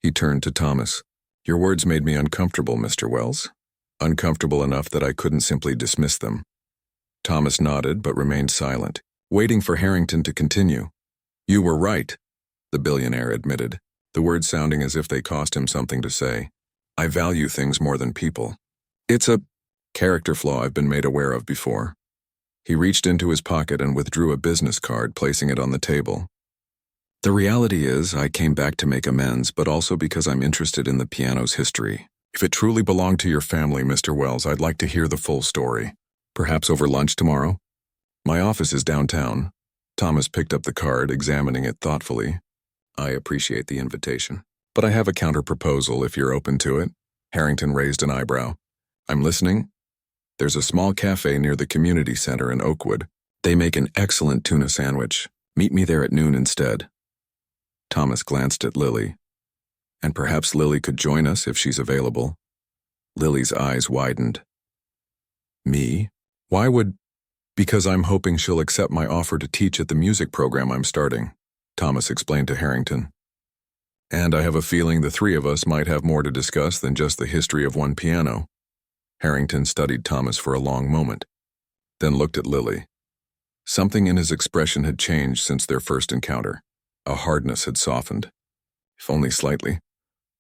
He turned to Thomas. Your words made me uncomfortable, Mr. Wells. Uncomfortable enough that I couldn't simply dismiss them. Thomas nodded but remained silent, waiting for Harrington to continue. You were right, the billionaire admitted, the words sounding as if they cost him something to say. I value things more than people. It's a character flaw I've been made aware of before. He reached into his pocket and withdrew a business card, placing it on the table. The reality is, I came back to make amends, but also because I'm interested in the piano's history. If it truly belonged to your family, Mr. Wells, I'd like to hear the full story. Perhaps over lunch tomorrow? My office is downtown. Thomas picked up the card, examining it thoughtfully. I appreciate the invitation, but I have a counter-proposal if you're open to it. Harrington raised an eyebrow. I'm listening. There's a small cafe near the community center in Oakwood. They make an excellent tuna sandwich. Meet me there at noon instead. Thomas glanced at Lily. And perhaps Lily could join us if she's available. Lily's eyes widened. Me? Why would... Because I'm hoping she'll accept my offer to teach at the music program I'm starting, Thomas explained to Harrington. And I have a feeling the three of us might have more to discuss than just the history of one piano. Harrington studied Thomas for a long moment, then looked at Lily. Something in his expression had changed since their first encounter. A hardness had softened, if only slightly.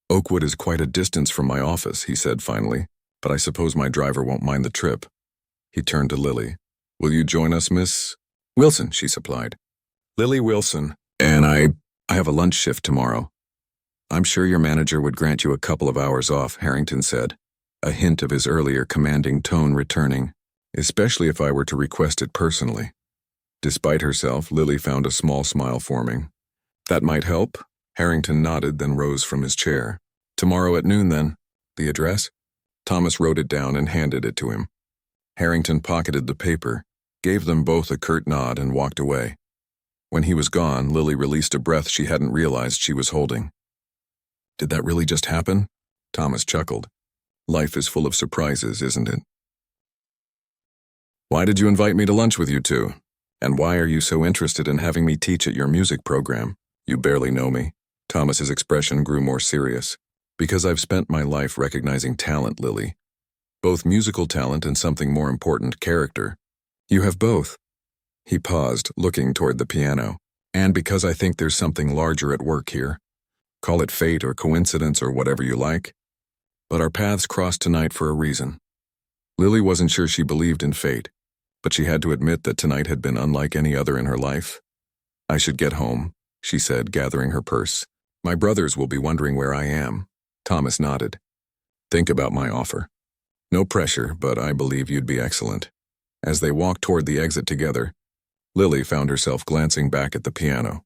Oakwood is quite a distance from my office, he said finally, but I suppose my driver won't mind the trip. He turned to Lily. Will you join us, Miss Wilson, she supplied. Lily Wilson, and I have a lunch shift tomorrow. I'm sure your manager would grant you a couple of hours off, Harrington said, a hint of his earlier commanding tone returning, especially if I were to request it personally. Despite herself, Lily found a small smile forming. That might help. Harrington nodded, then rose from his chair. Tomorrow at noon, then. The address? Thomas wrote it down and handed it to him. Harrington pocketed the paper, gave them both a curt nod, and walked away. When he was gone, Lily released a breath she hadn't realized she was holding. Did that really just happen? Thomas chuckled. Life is full of surprises, isn't it? Why did you invite me to lunch with you two? And why are you so interested in having me teach at your music program? You barely know me. Thomas's expression grew more serious. Because I've spent my life recognizing talent, Lily. Both musical talent and something more important, character. You have both. He paused, looking toward the piano. And because I think there's something larger at work here. Call it fate or coincidence or whatever you like. But our paths crossed tonight for a reason. Lily wasn't sure she believed in fate, but she had to admit that tonight had been unlike any other in her life. I should get home, she said, gathering her purse. My brothers will be wondering where I am. Thomas nodded. Think about my offer. No pressure, but I believe you'd be excellent. As they walked toward the exit together, Lily found herself glancing back at the piano,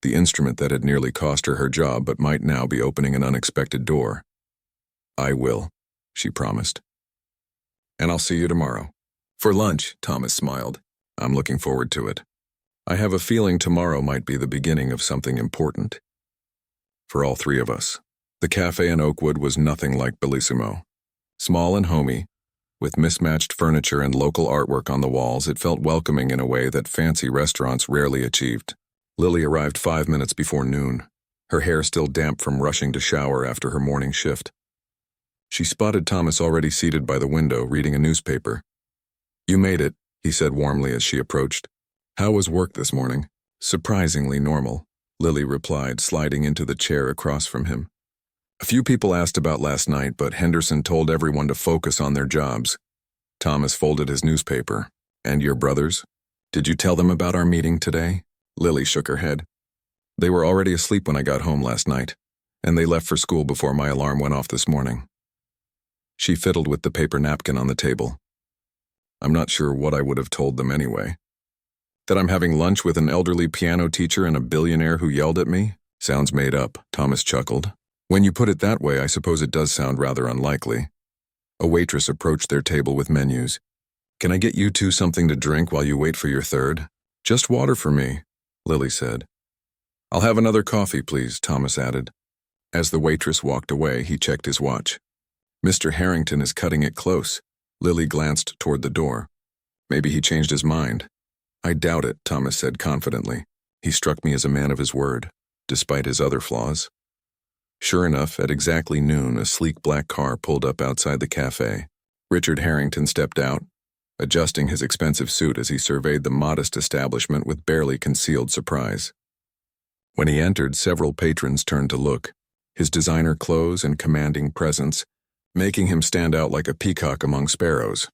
the instrument that had nearly cost her her job but might now be opening an unexpected door. I will, she promised. And I'll see you tomorrow. For lunch, Thomas smiled. I'm looking forward to it. I have a feeling tomorrow might be the beginning of something important. For all three of us. The cafe in Oakwood was nothing like Bellissimo. Small and homey, with mismatched furniture and local artwork on the walls, it felt welcoming in a way that fancy restaurants rarely achieved. Lily arrived 5 minutes before noon, her hair still damp from rushing to shower after her morning shift. She spotted Thomas already seated by the window, reading a newspaper. You made it, he said warmly as she approached. How was work this morning? Surprisingly normal, Lily replied, sliding into the chair across from him. A few people asked about last night, but Henderson told everyone to focus on their jobs. Thomas folded his newspaper. And your brothers? Did you tell them about our meeting today? Lily shook her head. They were already asleep when I got home last night, and they left for school before my alarm went off this morning. She fiddled with the paper napkin on the table. I'm not sure what I would have told them anyway. That I'm having lunch with an elderly piano teacher and a billionaire who yelled at me? Sounds made up, Thomas chuckled. When you put it that way, I suppose it does sound rather unlikely. A waitress approached their table with menus. Can I get you two something to drink while you wait for your third? Just water for me, Lily said. I'll have another coffee, please, Thomas added. As the waitress walked away, he checked his watch. Mr. Harrington is cutting it close. Lily glanced toward the door. Maybe he changed his mind. I doubt it, Thomas said confidently. He struck me as a man of his word, despite his other flaws. Sure enough, at exactly noon, a sleek black car pulled up outside the cafe. Richard Harrington stepped out, adjusting his expensive suit as he surveyed the modest establishment with barely concealed surprise. When he entered, several patrons turned to look, his designer clothes and commanding presence making him stand out like a peacock among sparrows.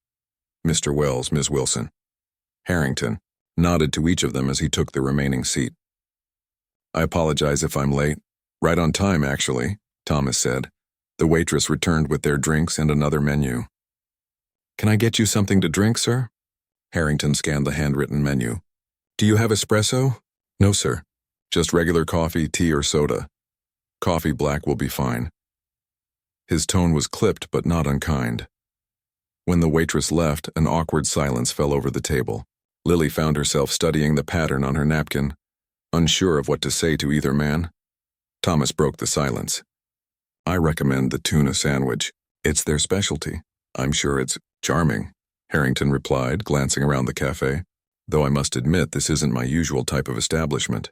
Mr. Wells, Ms. Wilson. Harrington nodded to each of them as he took the remaining seat. I apologize if I'm late. Right on time, actually, Thomas said. The waitress returned with their drinks and another menu. Can I get you something to drink, sir? Harrington scanned the handwritten menu. Do you have espresso? No, sir. Just regular coffee, tea, or soda. Coffee black will be fine. His tone was clipped but not unkind. When the waitress left, an awkward silence fell over the table. Lily found herself studying the pattern on her napkin, unsure of what to say to either man. Thomas broke the silence. I recommend the tuna sandwich. It's their specialty. I'm sure it's charming, Harrington replied, glancing around the cafe, though I must admit this isn't my usual type of establishment.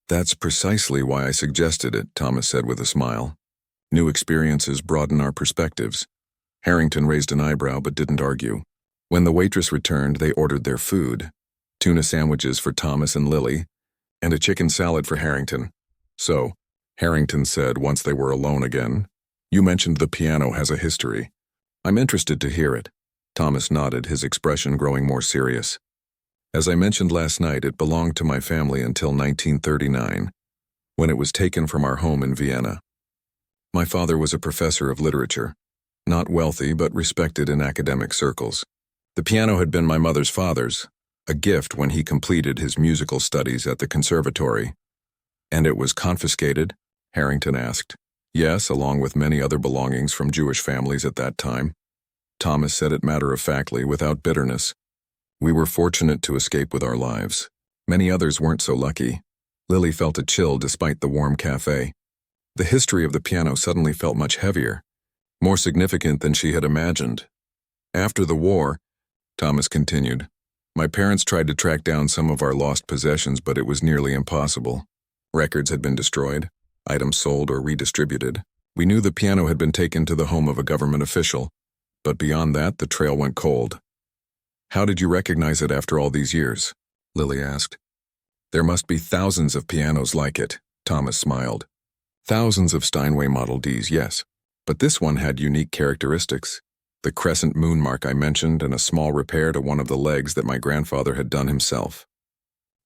That's precisely why I suggested it, Thomas said with a smile. New experiences broaden our perspectives. Harrington raised an eyebrow but didn't argue. When the waitress returned, they ordered their food. Tuna sandwiches for Thomas and Lily, and a chicken salad for Harrington. So, Harrington said once they were alone again, you mentioned the piano has a history. I'm interested to hear it. Thomas nodded, his expression growing more serious. As I mentioned last night, it belonged to my family until 1939, when it was taken from our home in Vienna. My father was a professor of literature, not wealthy but respected in academic circles. The piano had been my mother's father's, a gift when he completed his musical studies at the conservatory. And it was confiscated? Harrington asked. Yes, along with many other belongings from Jewish families at that time. Thomas said it matter-of-factly, without bitterness. We were fortunate to escape with our lives. Many others weren't so lucky. Lily felt a chill despite the warm cafe. The history of the piano suddenly felt much heavier, more significant than she had imagined. After the war, Thomas continued, my parents tried to track down some of our lost possessions, but it was nearly impossible. Records had been destroyed, items sold or redistributed. We knew the piano had been taken to the home of a government official, but beyond that, the trail went cold. How did you recognize it after all these years? Lily asked. There must be thousands of pianos like it, Thomas smiled. Thousands of Steinway Model Ds, yes. But this one had unique characteristics. The crescent moon mark I mentioned and a small repair to one of the legs that my grandfather had done himself.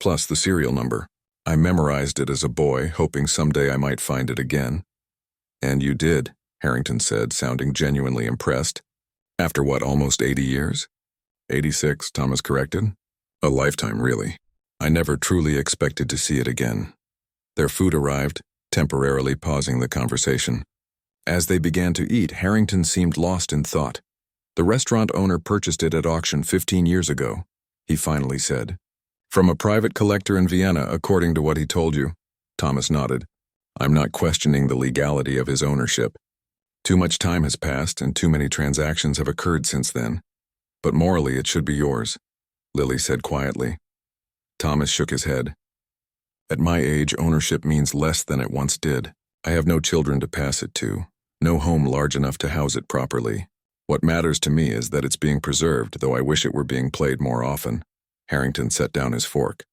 Plus the serial number. I memorized it as a boy, hoping someday I might find it again. And you did, Harrington said, sounding genuinely impressed. After what, almost 80 years? 86, Thomas corrected. A lifetime, really. I never truly expected to see it again. Their food arrived, temporarily pausing the conversation. As they began to eat, Harrington seemed lost in thought. The restaurant owner purchased it at auction 15 years ago, he finally said. From a private collector in Vienna, according to what he told you. Thomas nodded. I'm not questioning the legality of his ownership. Too much time has passed and too many transactions have occurred since then. But morally it should be yours, Lily said quietly. Thomas shook his head. At my age, ownership means less than it once did. I have no children to pass it to, no home large enough to house it properly. What matters to me is that it's being preserved, though I wish it were being played more often. Harrington set down his fork.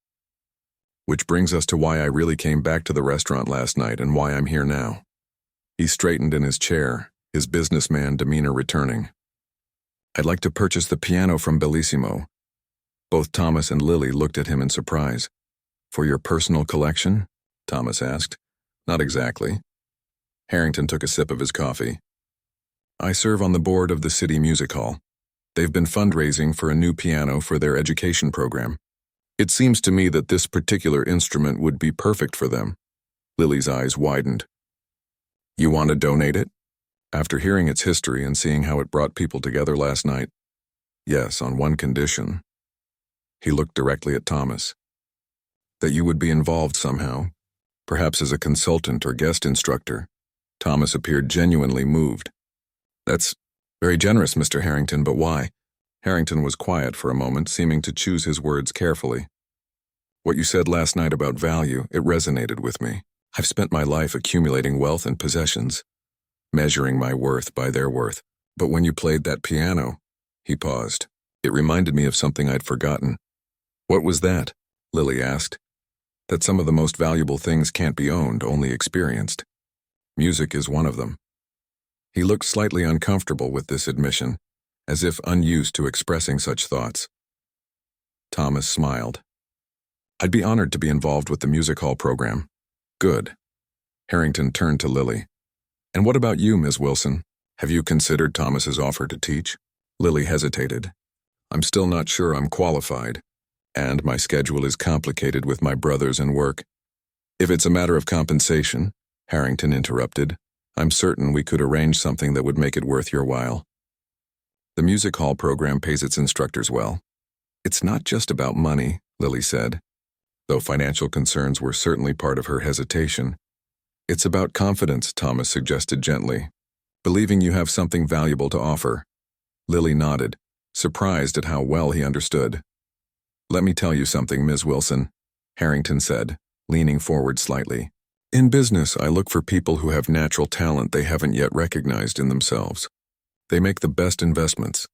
Which brings us to why I really came back to the restaurant last night and why I'm here now. He straightened in his chair, his businessman demeanor returning. I'd like to purchase the piano from Bellissimo. Both Thomas and Lily looked at him in surprise. For your personal collection? Thomas asked. Not exactly. Harrington took a sip of his coffee. I serve on the board of the City Music Hall. They've been fundraising for a new piano for their education program. It seems to me that this particular instrument would be perfect for them. Lily's eyes widened. You want to donate it? After hearing its history and seeing how it brought people together last night? Yes, on one condition. He looked directly at Thomas. That you would be involved somehow, perhaps as a consultant or guest instructor. Thomas appeared genuinely moved. That's very generous, Mr. Harrington, but why? Harrington was quiet for a moment, seeming to choose his words carefully. What you said last night about value, it resonated with me. I've spent my life accumulating wealth and possessions, measuring my worth by their worth. But when you played that piano, he paused. It reminded me of something I'd forgotten. What was that? Lily asked. That some of the most valuable things can't be owned, only experienced. Music is one of them. He looked slightly uncomfortable with this admission, as if unused to expressing such thoughts. Thomas smiled. I'd be honored to be involved with the music hall program. Good. Harrington turned to Lily. And what about you, Ms. Wilson? Have you considered Thomas's offer to teach? Lily hesitated. I'm still not sure I'm qualified, and my schedule is complicated with my brothers and work. If it's a matter of compensation, Harrington interrupted, I'm certain we could arrange something that would make it worth your while. The music hall program pays its instructors well. It's not just about money, Lily said, though financial concerns were certainly part of her hesitation. It's about confidence, Thomas suggested gently, believing you have something valuable to offer. Lily nodded, surprised at how well he understood. Let me tell you something, Ms. Wilson, Harrington said, leaning forward slightly. In business, I look for people who have natural talent they haven't yet recognized in themselves. They make the best investments.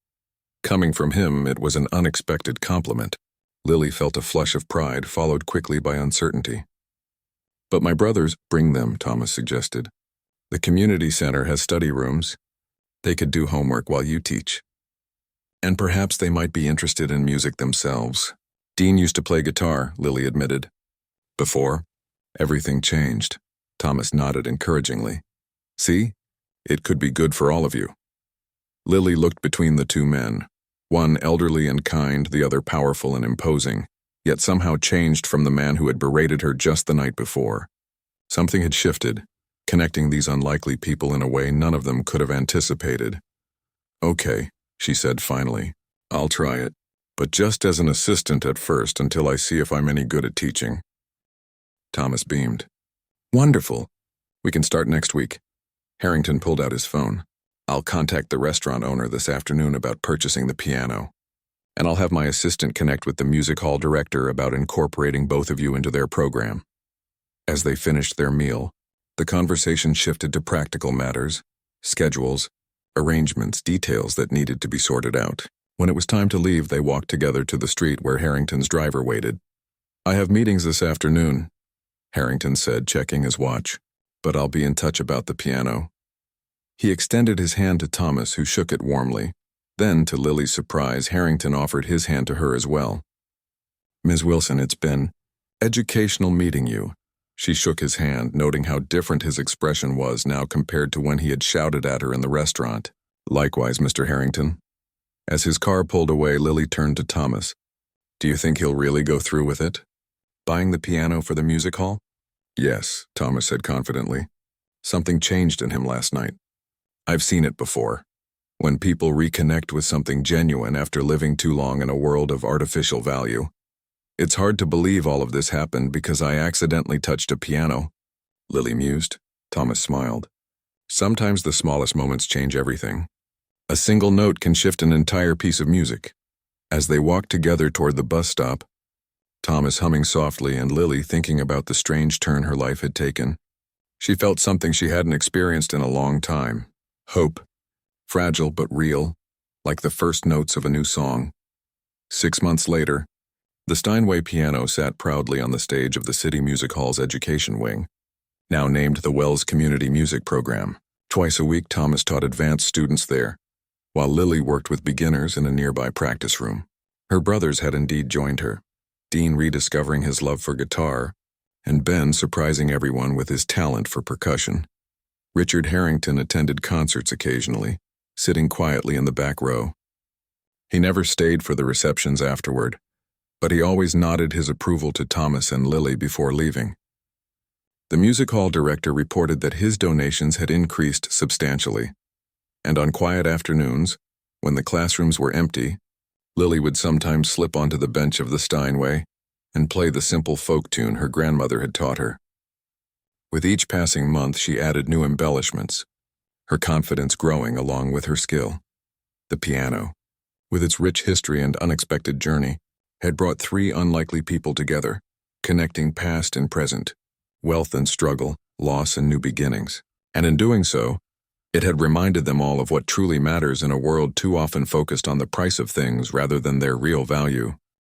Coming from him, it was an unexpected compliment. Lily felt a flush of pride, followed quickly by uncertainty. But my brothers, bring them, Thomas suggested. The community center has study rooms. They could do homework while you teach. And perhaps they might be interested in music themselves. Dean used to play guitar, Lily admitted. Before, everything changed. Thomas nodded encouragingly. See? It could be good for all of you. Lily looked between the two men, one elderly and kind, the other powerful and imposing, yet somehow changed from the man who had berated her just the night before. Something had shifted, connecting these unlikely people in a way none of them could have anticipated. Okay, she said finally, I'll try it, but just as an assistant at first until I see if I'm any good at teaching. Thomas beamed. Wonderful. We can start next week. Harrington pulled out his phone. I'll contact the restaurant owner this afternoon about purchasing the piano. And I'll have my assistant connect with the music hall director about incorporating both of you into their program. As they finished their meal, the conversation shifted to practical matters, schedules, arrangements, details that needed to be sorted out. When it was time to leave, they walked together to the street where Harrington's driver waited. I have meetings this afternoon, Harrington said, checking his watch, but I'll be in touch about the piano. He extended his hand to Thomas, who shook it warmly. Then, to Lily's surprise, Harrington offered his hand to her as well. "Ms. Wilson, it's been educational meeting you." She shook his hand, noting how different his expression was now compared to when he had shouted at her in the restaurant. "Likewise, Mr. Harrington." As his car pulled away, Lily turned to Thomas. "Do you think he'll really go through with it? Buying the piano for the music hall?" "Yes," Thomas said confidently. "Something changed in him last night. I've seen it before. When people reconnect with something genuine after living too long in a world of artificial value. It's hard to believe all of this happened because I accidentally touched a piano," Lily mused. Thomas smiled. "Sometimes the smallest moments change everything. A single note can shift an entire piece of music." As they walked together toward the bus stop, Thomas humming softly and Lily thinking about the strange turn her life had taken, she felt something she hadn't experienced in a long time. Hope. Fragile but real, like the first notes of a new song. 6 months later, the Steinway piano sat proudly on the stage of the City Music Hall's education wing, now named the Wells Community Music Program. Twice a week, Thomas taught advanced students there, while Lily worked with beginners in a nearby practice room. Her brothers had indeed joined her, Dean rediscovering his love for guitar, and Ben surprising everyone with his talent for percussion. Richard Harrington attended concerts occasionally, sitting quietly in the back row. He never stayed for the receptions afterward, but he always nodded his approval to Thomas and Lily before leaving. The music hall director reported that his donations had increased substantially, and on quiet afternoons, when the classrooms were empty, Lily would sometimes slip onto the bench of the Steinway and play the simple folk tune her grandmother had taught her. With each passing month, she added new embellishments, her confidence growing along with her skill. The piano, with its rich history and unexpected journey, had brought 3 unlikely people together, connecting past and present, wealth and struggle, loss and new beginnings. And in doing so, it had reminded them all of what truly matters in a world too often focused on the price of things rather than their real value.